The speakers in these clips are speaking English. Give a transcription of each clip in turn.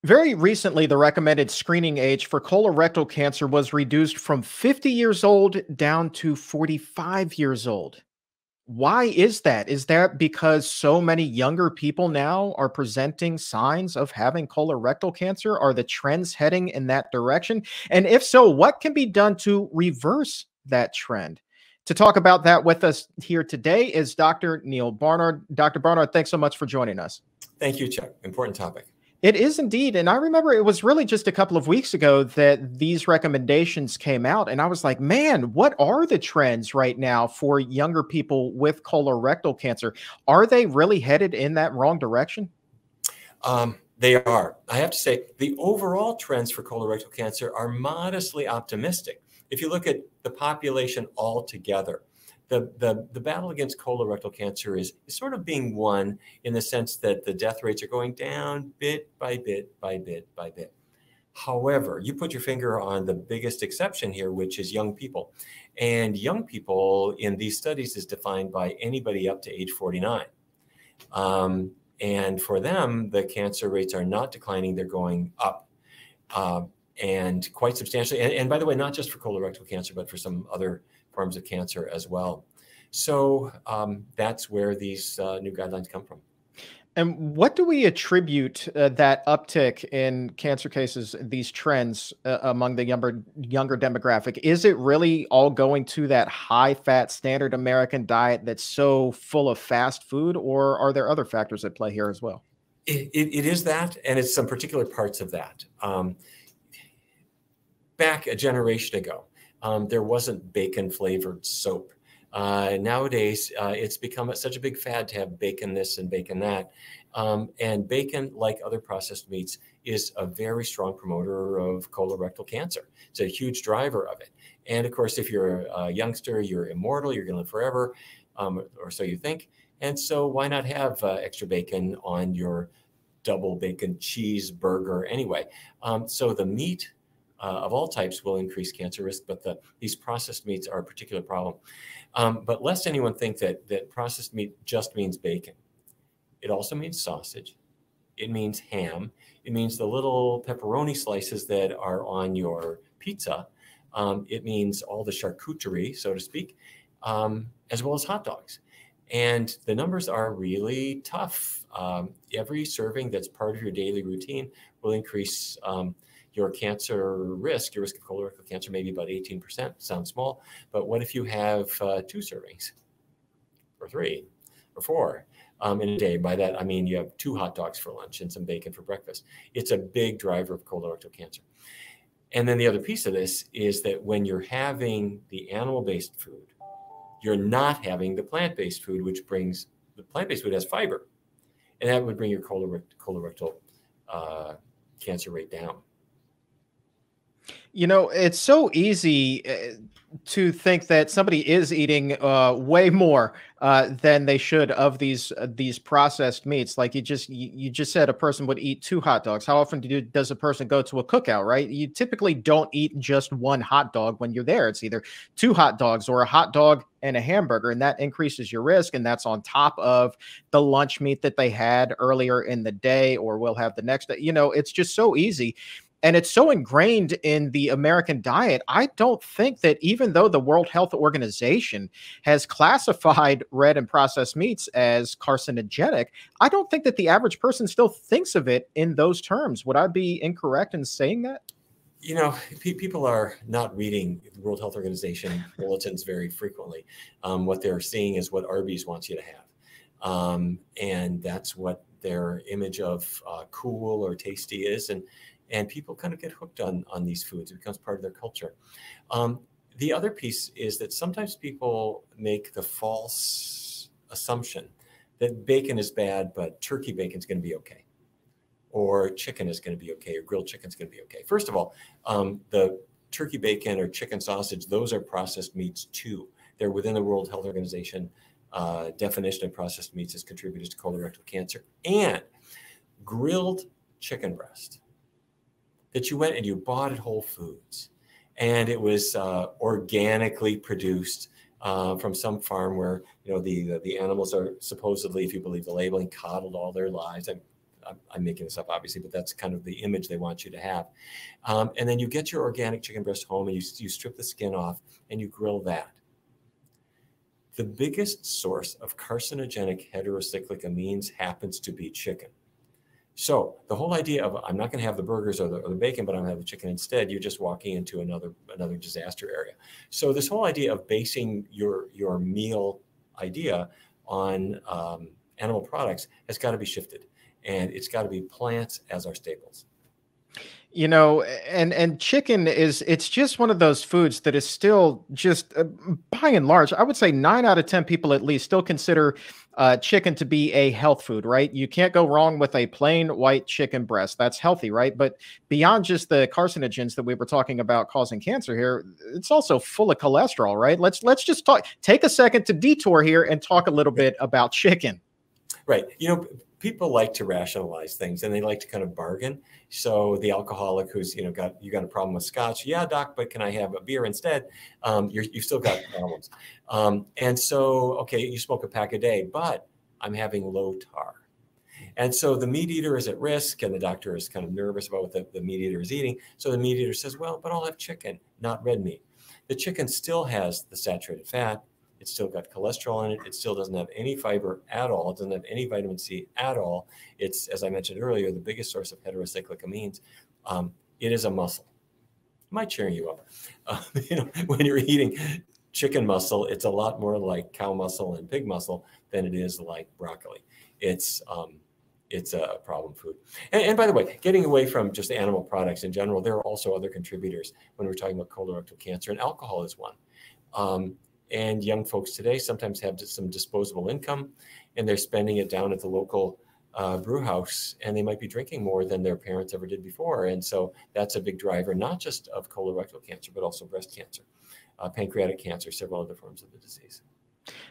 Very recently, the recommended screening age for colorectal cancer was reduced from 50 years old down to 45 years old. Why is that? Is that because so many younger people now are presenting signs of having colorectal cancer? Are the trends heading in that direction? And if so, what can be done to reverse that trend? To talk about that with us here today is Dr. Neal Barnard. Dr. Barnard, thanks so much for joining us. Thank you, Chuck. Important topic. It is indeed. And I remember it was really just a couple of weeks ago that these recommendations came out. And I was like, man, what are the trends right now for younger people with colorectal cancer? Are they really headed in that wrong direction? They are. I have to say, the overall trends for colorectal cancer are modestly optimistic. If you look at the population altogether, the battle against colorectal cancer is sort of being won in the sense that the death rates are going down bit by bit by bit by bit. However, you put your finger on the biggest exception here, which is young people. And young people in these studies is defined by anybody up to age 49. And for them, the cancer rates are not declining, they're going up. And quite substantially. And by the way, not just for colorectal cancer, but for some other forms of cancer as well. So that's where these new guidelines come from. And what do we attribute that uptick in cancer cases, these trends among the younger demographic? Is it really all going to that high-fat standard American diet that's so full of fast food, or are there other factors at play here as well? It is that, and it's some particular parts of that. Back a generation ago, there wasn't bacon-flavored soap. Nowadays, it's become such a big fad to have bacon this and bacon that. And bacon, like other processed meats, is a very strong promoter of colorectal cancer. It's a huge driver of it. And of course, if you're a youngster, you're immortal, you're going to live forever, or so you think. And so why not have extra bacon on your double bacon cheeseburger anyway? So the meat of all types will increase cancer risk, but these processed meats are a particular problem. But lest anyone think that processed meat just means bacon. It also means sausage. It means ham. It means the little pepperoni slices that are on your pizza. It means all the charcuterie, so to speak, as well as hot dogs. And the numbers are really tough. Every serving that's part of your daily routine will increase your cancer risk, your risk of colorectal cancer, maybe about 18%. Sounds small, but what if you have 2 servings or 3 or 4 in a day? By that, I mean you have 2 hot dogs for lunch and some bacon for breakfast. It's a big driver of colorectal cancer. And then the other piece of this is that when you're having the animal-based food, you're not having the plant-based food, which brings, the plant-based food has fiber, and that would bring your colorectal cancer rate down. You know, it's so easy to think that somebody is eating way more than they should of these processed meats. Like you just said, a person would eat 2 hot dogs. How often does a person go to a cookout? Right? You typically don't eat just 1 hot dog when you're there. It's either 2 hot dogs or a hot dog and a hamburger, and that increases your risk. And that's on top of the lunch meat that they had earlier in the day or will have the next day. You know, it's just so easy. And it's so ingrained in the American diet. I don't think that even though the World Health Organization has classified red and processed meats as carcinogenic, I don't think that the average person still thinks of it in those terms. Would I be incorrect in saying that? You know, people are not reading the World Health Organization bulletins very frequently. What they're seeing is what Arby's wants you to have. And that's what their image of cool or tasty is. And people kind of get hooked on these foods. It becomes part of their culture. The other piece is that sometimes people make the false assumption that bacon is bad, but turkey bacon is going to be okay, or chicken is going to be okay, or grilled chicken is going to be okay. First of all, the turkey bacon or chicken sausage, those are processed meats too. They're within the World Health Organization definition of processed meats as contributors to colorectal cancer. And grilled chicken breast that you went and you bought at Whole Foods, and it was organically produced from some farm where, you know, the animals are supposedly, if you believe the labeling, coddled all their lives. I'm making this up obviously, but that's kind of the image they want you to have. And then you get your organic chicken breast home and you strip the skin off and you grill that. The biggest source of carcinogenic heterocyclic amines happens to be chicken. So the whole idea of I'm not going to have the burgers or the bacon, but I'm going to have the chicken instead, you're just walking into another disaster area. So this whole idea of basing your meal idea on animal products has got to be shifted, and it's got to be plants as our staples. You know, and chicken it's just one of those foods that is still just by and large, I would say 9 out of 10 people at least still consider chicken to be a health food, right? You can't go wrong with a plain white chicken breast. That's healthy, right? But beyond just the carcinogens that we were talking about causing cancer here, it's also full of cholesterol, right? Let's just take a second to detour here and talk a little bit about chicken. Right. You know, people like to rationalize things and they like to kind of bargain. So the alcoholic who's, you got a problem with scotch. Yeah, doc, but can I have a beer instead? You've still got problems. And so, okay, you smoke a pack a day, but I'm having low tar. And so the meat eater is at risk and the doctor is kind of nervous about what the meat eater is eating. So the meat eater says, well, but I'll have chicken, not red meat. The chicken still has the saturated fat. It's still got cholesterol in it. It still doesn't have any fiber at all. It doesn't have any vitamin C at all. It's, as I mentioned earlier, the biggest source of heterocyclic amines. It is a muscle. Am I cheering you up? When you're eating chicken muscle, it's a lot more like cow muscle and pig muscle than it is like broccoli. It's a problem food. And by the way, getting away from just animal products in general, there are also other contributors when we're talking about colorectal cancer, and alcohol is one. And young folks today sometimes have some disposable income and they're spending it down at the local brew house, and they might be drinking more than their parents ever did before. And so that's a big driver, not just of colorectal cancer, but also breast cancer, pancreatic cancer, several other forms of the disease.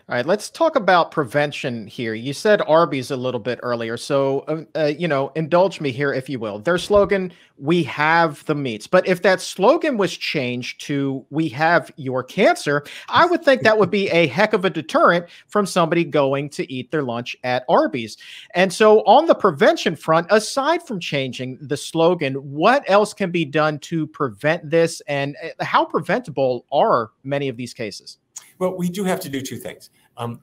All right, let's talk about prevention here. You said Arby's a little bit earlier, so indulge me here, if you will. Their slogan, "We have the meats." But if that slogan was changed to "We have your cancer," I would think that would be a heck of a deterrent from somebody going to eat their lunch at Arby's. And so, on the prevention front, aside from changing the slogan, what else can be done to prevent this, and how preventable are many of these cases? Well, we do have to do two things.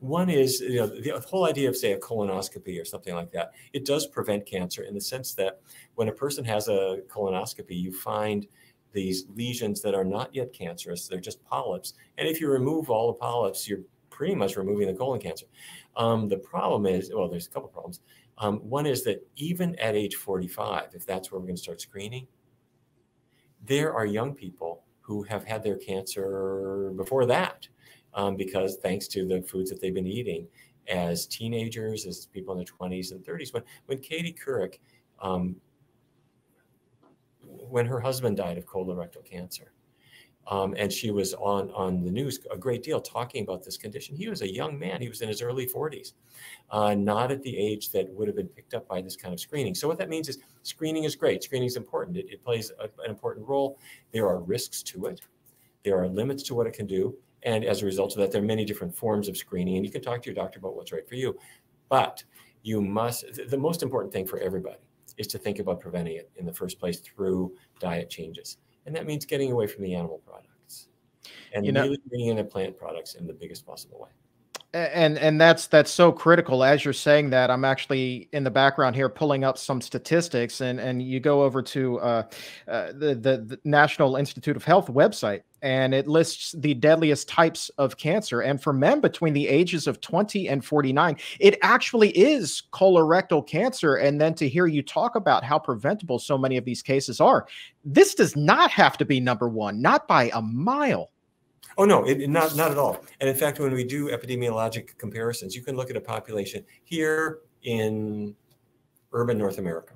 One is, the whole idea of, say, a colonoscopy or something like that. It does prevent cancer in the sense that when a person has a colonoscopy, you find these lesions that are not yet cancerous. They're just polyps. And if you remove all the polyps, you're pretty much removing the colon cancer. The problem is, well, there's a couple of problems. One is that even at age 45, if that's where we're going to start screening, there are young people who have had their cancer before that. Because thanks to the foods that they've been eating as teenagers, as people in their 20s and 30s. When Katie Couric, when her husband died of colorectal cancer, and she was on the news a great deal talking about this condition, he was a young man. He was in his early 40s, not at the age that would have been picked up by this kind of screening. So what that means is screening is great. Screening is important. It plays an important role. There are risks to it. There are limits to what it can do. And as a result of that, there are many different forms of screening, and you can talk to your doctor about what's right for you. But the most important thing for everybody is to think about preventing it in the first place through diet changes. And that means getting away from the animal products and really bringing in the plant products in the biggest possible way. And that's so critical. As you're saying that, I'm actually in the background here pulling up some statistics, and you go over to the National Institute of Health website, and it lists the deadliest types of cancer. And for men between the ages of 20 and 49, it actually is colorectal cancer. And then to hear you talk about how preventable so many of these cases are, this does not have to be number one, not by a mile. Oh, no, not at all. And in fact, when we do epidemiologic comparisons, you can look at a population here in urban North America.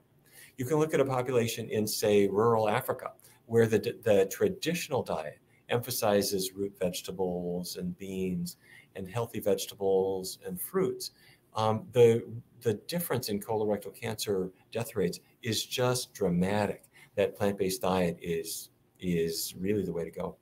You can look at a population in, say, rural Africa, where the traditional diet emphasizes root vegetables and beans and healthy vegetables and fruits. The difference in colorectal cancer death rates is just dramatic. That plant-based diet is really the way to go.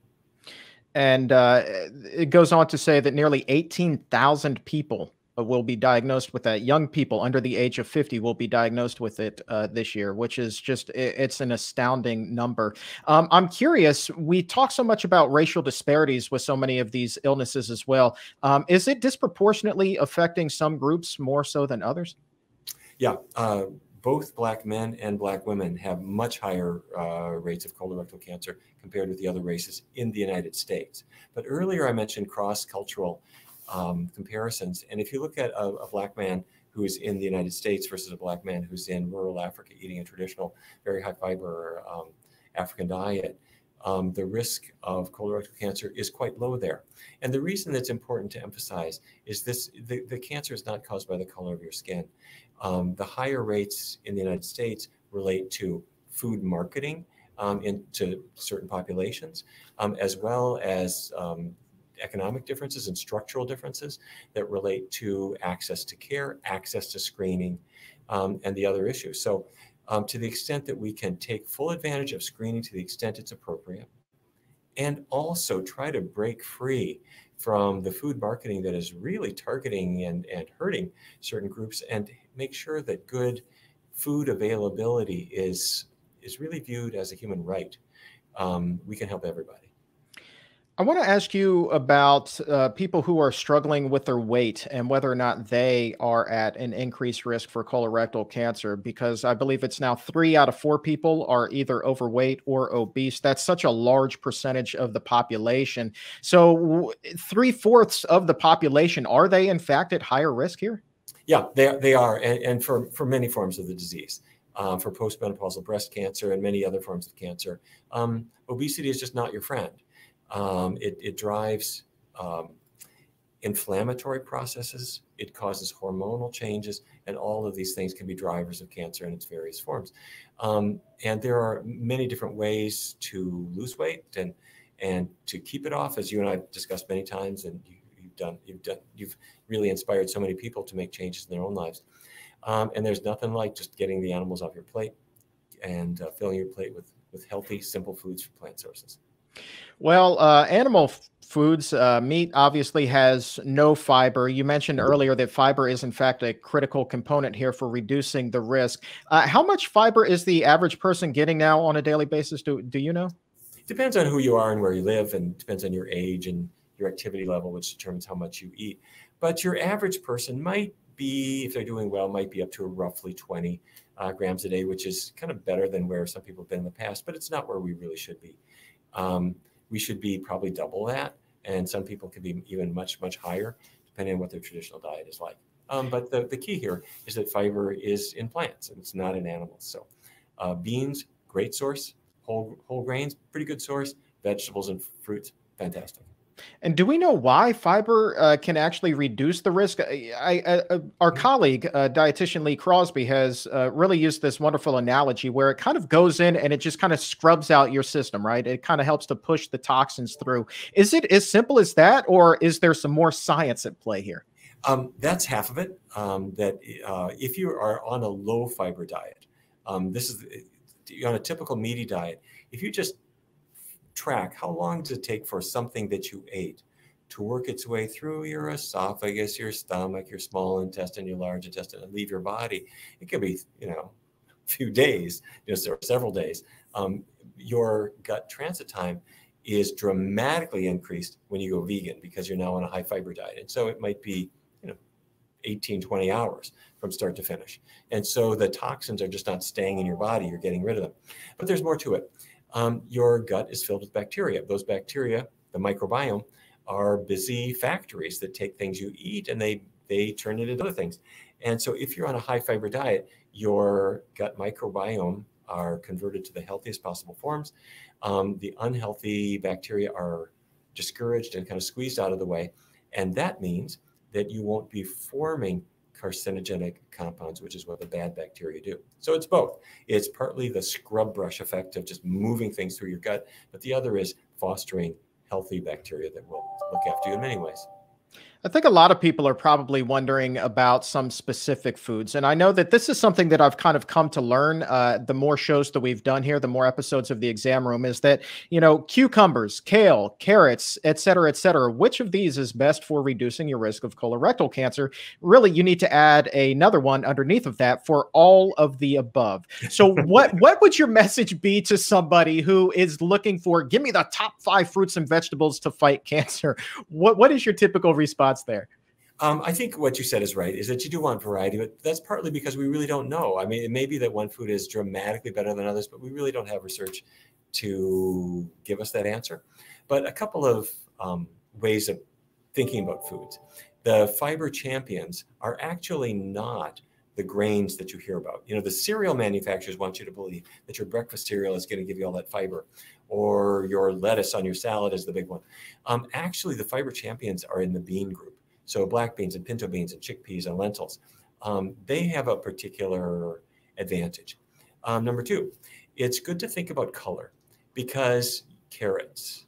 And it goes on to say that nearly 18,000 people will be diagnosed with that. Young people under the age of 50 will be diagnosed with it this year, which is just, it's an astounding number. I'm curious, we talk so much about racial disparities with so many of these illnesses as well. Is it disproportionately affecting some groups more so than others? Yeah, both Black men and Black women have much higher rates of colorectal cancer compared with the other races in the United States. But earlier I mentioned cross-cultural comparisons. And if you look at a Black man who's in the United States versus a Black man who's in rural Africa eating a traditional, very high fiber African diet, the risk of colorectal cancer is quite low there. And the reason that's important to emphasize is the cancer is not caused by the color of your skin. The higher rates in the United States relate to food marketing into certain populations, as well as economic differences and structural differences that relate to access to care, access to screening, and the other issues. So to the extent that we can take full advantage of screening to the extent it's appropriate, and also try to break free from the food marketing that is really targeting and hurting certain groups, and make sure that good food availability is really viewed as a human right, we can help everybody. I want to ask you about people who are struggling with their weight and whether or not they are at an increased risk for colorectal cancer, because I believe it's now 3 out of 4 people are either overweight or obese. That's such a large percentage of the population. So 3/4 of the population, are they in fact at higher risk here? Yeah, they are, and for many forms of the disease. For postmenopausal breast cancer and many other forms of cancer, obesity is just not your friend. It drives inflammatory processes, it causes hormonal changes, and all of these things can be drivers of cancer in its various forms. And there are many different ways to lose weight and to keep it off, as you and I have discussed many times, and you've really inspired so many people to make changes in their own lives. And there's nothing like just getting the animals off your plate and filling your plate with healthy, simple foods from plant sources. Well, animal foods, meat obviously has no fiber. You mentioned earlier that fiber is in fact a critical component here for reducing the risk. How much fiber is the average person getting now on a daily basis? Do you know? Depends on who you are and where you live, and depends on your age and your activity level, which determines how much you eat. But your average person might be, if they're doing well, might be up to roughly 20 grams a day, which is kind of better than where some people have been in the past, but it's not where we really should be. We should be probably double that, and some people could be even much, much higher, depending on what their traditional diet is like. But the key here is that fiber is in plants, and it's not in animals. So beans, great source. Whole grains, pretty good source. Vegetables and fruits, fantastic. And do we know why fiber can actually reduce the risk? Our colleague, dietitian Lee Crosby, has really used this wonderful analogy where it kind of goes in and it just kind of scrubs out your system, right? It kind of helps to push the toxins through. Is it as simple as that, or is there some more science at play here? That's half of it. If you are on a low fiber diet, this is on a typical meaty diet, if you just track how long does it take for something that you ate to work its way through your esophagus, your stomach, your small intestine, your large intestine, and leave your body, it could be, a few days, or several days. Your gut transit time is dramatically increased when you go vegan because you're now on a high fiber diet. And so it might be, 18, 20 hours from start to finish. And so the toxins are just not staying in your body. You're getting rid of them. But there's more to it. Your gut is filled with bacteria. Those bacteria, the microbiome, are busy factories that take things you eat and they turn it into other things. And so if you're on a high fiber diet, your gut microbiome are converted to the healthiest possible forms. The unhealthy bacteria are discouraged and kind of squeezed out of the way. And that means that you won't be forming carcinogenic compounds, which is what the bad bacteria do. So it's both. It's partly the scrub brush effect of just moving things through your gut, but the other is fostering healthy bacteria that will look after you in many ways. I think a lot of people are probably wondering about some specific foods. And I know that this is something that I've kind of come to learn the more shows that we've done here, the more episodes of the exam room, is that, cucumbers, kale, carrots, et cetera, which of these is best for reducing your risk of colorectal cancer? Really, you need to add another one underneath of that for all of the above. So what would your message be to somebody who is looking for, give me the top 5 fruits and vegetables to fight cancer? What is your typical response there? I think what you said is right, is that you do want variety, but that's partly because we really don't know. I mean, it may be that one food is dramatically better than others, but we really don't have research to give us that answer. But a couple of ways of thinking about foods. The fiber champions are actually not the grains that you hear about. The cereal manufacturers want you to believe that your breakfast cereal is going to give you all that fiber, or your lettuce on your salad is the big one. Actually, the fiber champions are in the bean group. So black beans and pinto beans and chickpeas and lentils, they have a particular advantage. Number 2, it's good to think about color, because carrots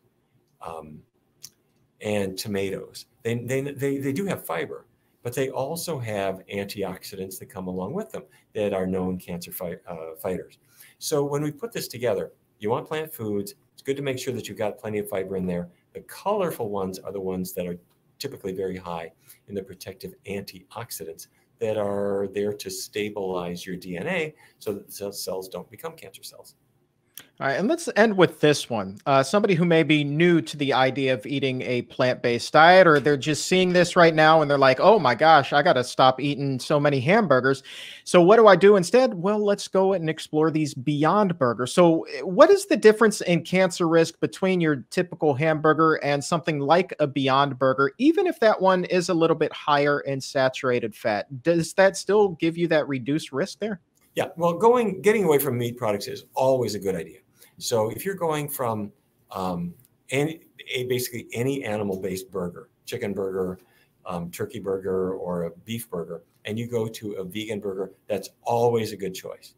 and tomatoes, they do have fiber, but they also have antioxidants that come along with them that are known cancer fighters. So when we put this together, you want plant foods. It's good to make sure that you've got plenty of fiber in there. The colorful ones are the ones that are typically very high in the protective antioxidants that are there to stabilize your DNA so that the cells don't become cancer cells. All right, and let's end with this one. Somebody who may be new to the idea of eating a plant-based diet, or they're just seeing this right now and they're like, oh my gosh, I got to stop eating so many hamburgers. So what do I do instead? Well, let's go and explore these Beyond Burgers. So what is the difference in cancer risk between your typical hamburger and something like a Beyond Burger, even if that one is a little bit higher in saturated fat? Does that still give you that reduced risk there? Yeah, well, getting away from meat products is always a good idea. So if you're going from basically any animal-based burger, chicken burger, turkey burger, or a beef burger, and you go to a vegan burger, that's always a good choice.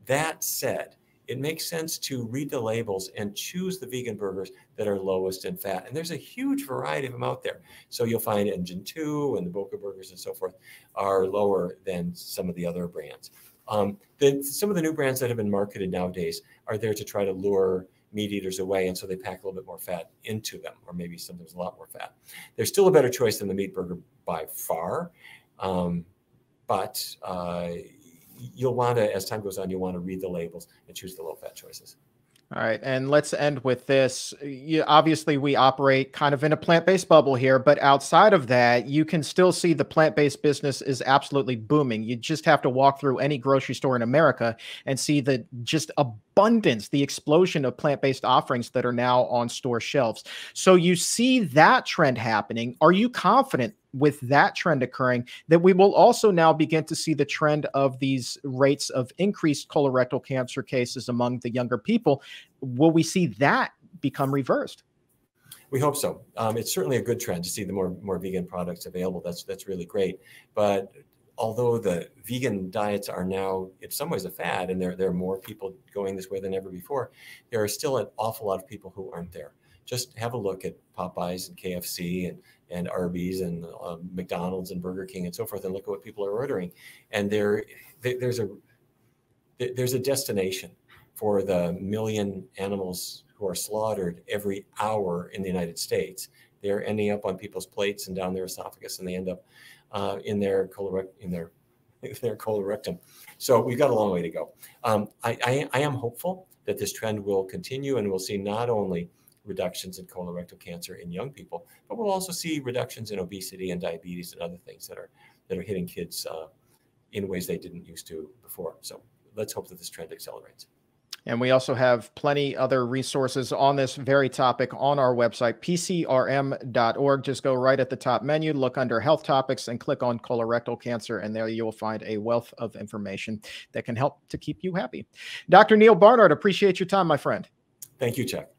That said, it makes sense to read the labels and choose the vegan burgers that are lowest in fat. And there's a huge variety of them out there. So you'll find Engine 2 and the Boca burgers and so forth are lower than some of the other brands. Some of the new brands that have been marketed nowadays are there to try to lure meat eaters away, and so they pack a little bit more fat into them, or maybe sometimes a lot more fat. They're still a better choice than the meat burger by far, but you'll want to, as time goes on, you'll want to read the labels and choose the low-fat choices. All right, and let's end with this. Obviously, we operate kind of in a plant-based bubble here, but outside of that, you can still see the plant-based business is absolutely booming. You just have to walk through any grocery store in America and see the just abundance, the explosion of plant-based offerings that are now on store shelves. So you see that trend happening. Are you confident with that trend occurring that we will also now begin to see the trend of these rates of increased colorectal cancer cases among the younger people? Will we see that become reversed? We hope so. It's certainly a good trend to see the more vegan products available. That's really great. But although the vegan diets are now in some ways a fad, and there are more people going this way than ever before, there are still an awful lot of people who aren't there. Just have a look at Popeyes and KFC and Arby's and McDonald's and Burger King and so forth, and look at what people are ordering. And there's a destination for the million animals who are slaughtered every hour in the United States. They're ending up on people's plates and down their esophagus, and they end up in their colorectum. So we've got a long way to go. I am hopeful that this trend will continue, and we'll see not only reductions in colorectal cancer in young people, but we'll also see reductions in obesity and diabetes and other things that are hitting kids in ways they didn't used to before. So let's hope that this trend accelerates. And we also have plenty other resources on this very topic on our website, pcrm.org. Just go right at the top menu, look under health topics, and click on colorectal cancer. And there you will find a wealth of information that can help to keep you happy. Dr. Neal Barnard, appreciate your time, my friend. Thank you, Chuck.